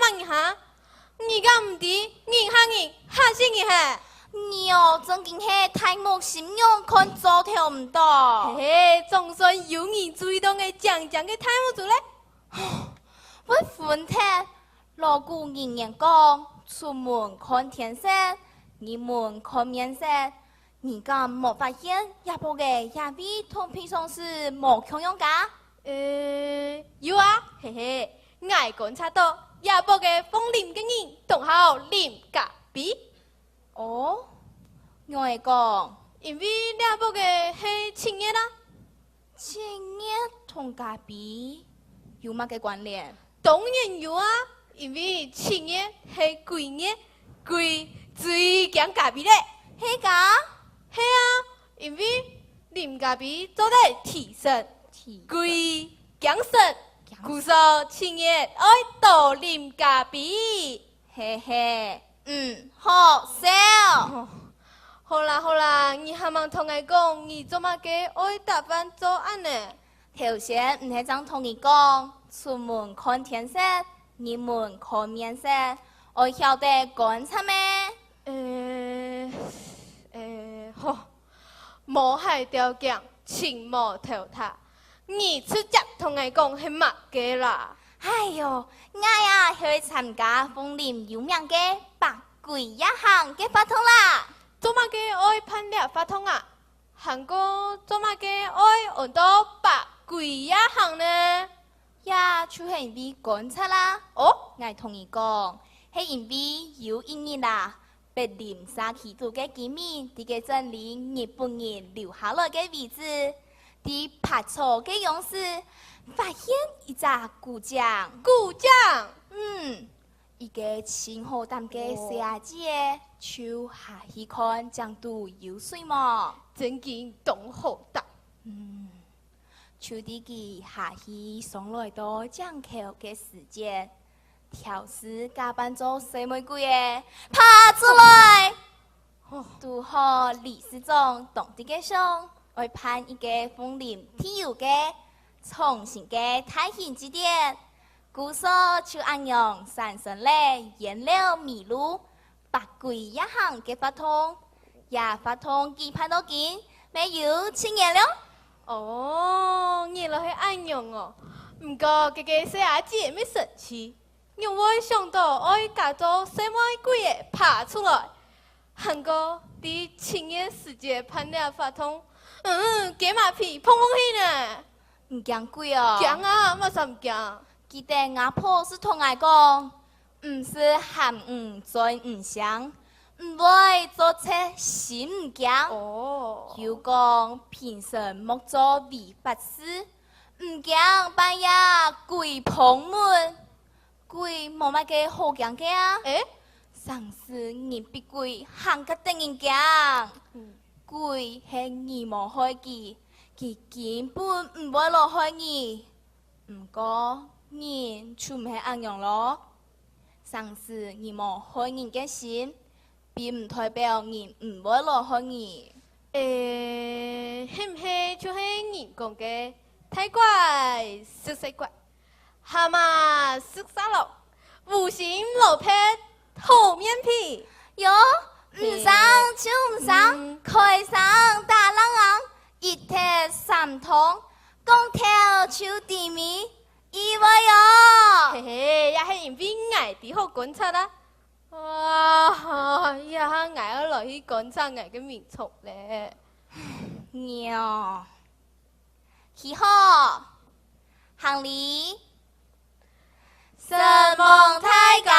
问一下，你敢唔知银行人吓死你吓？你哦，真经係太木心用，看做條唔到。嘿嘿，总算有你注意到我讲嘅太木做咧。我分體，鑼鼓人人講，出門看天色，入門看面色。你敢冇發現亞波嘅亞比同平常時冇強樣噶？有啊，嘿嘿，我觀察到亞波嘅風林嘅人同好林隔壁。哦，我係講，因為亞波嘅係青葉啦。青葉同隔壁有乜嘅關聯？當然有啊，因為青葉係貴葉，貴最驚隔壁咧。係噶？係啊，因為林隔壁做得提升，貴講實，故說青葉愛到林隔壁。嘿嘿，好笑。好啦好啦，你還冇同我講，你做乜嘅愛打扮做安呢？頭先唔係咁同你講，出門看天色，入門看面色，我曉得觀察咩？好，無係條件，情無頭塔，你直接同我講係乜嘅啦？哎呦，我呀去參加鳳林有名嘅百貴一行嘅活動啦。做乜嘅愛攀獵發通啊？韓國做乜嘅愛按到百貴一行呢？呀，就係因為觀察啦。哦，我同你講，係因為有一日啦，柏林沙奇度嘅居民喺個鎮裡日本人留下來嘅位置，喺拍錯嘅樣式，發現一隻古將。古將，一個清好淡嘅小姐，就下去看江都有水嘛。真見懂好大。就啲佢下去上來到江口嘅時間，調時假扮做小玫瑰嘅爬出來，拄好理事長當地嘅上，會判一個鳳林體育嘅重新嘅太興之點。故說就按樣產生咧原料迷路，百貴一行嘅發通，也發通幾判到見，沒有青年了。哦，原來係安樣哦。唔過這個小姐咩神奇，因為想到愛假做小玫瑰嘅爬出來，韓國啲青葉世界判了發通，幾馬屁碰碰氣呢？唔驚鬼哦！驚啊，乜啥唔驚？記得阿婆是同我講，唔是喊轉唔想，唔會做錯心唔驚。哦，又講平生莫做違法事，唔驚半夜鬼碰門，鬼冇乜嘅好驚嘅啊！上次人逼鬼行個等人驚，鬼係你冇開記，佢根本唔會落開你，唔過。人就唔係安樣咯，上次你冇害人嘅心，並唔代表人唔會落害你。係唔係就係人講嘅太怪食死怪，蛤蟆食沙漏，無心老撇厚面皮。喲，唔上就唔上，開上大浪浪，一鐵三通，光頭就地面。以為喲，嘿嘿，也係因為愛啲好觀察啦。哇，呀，愛要落去觀察愛嘅民族咧。娘，起好，行禮，神夢太高。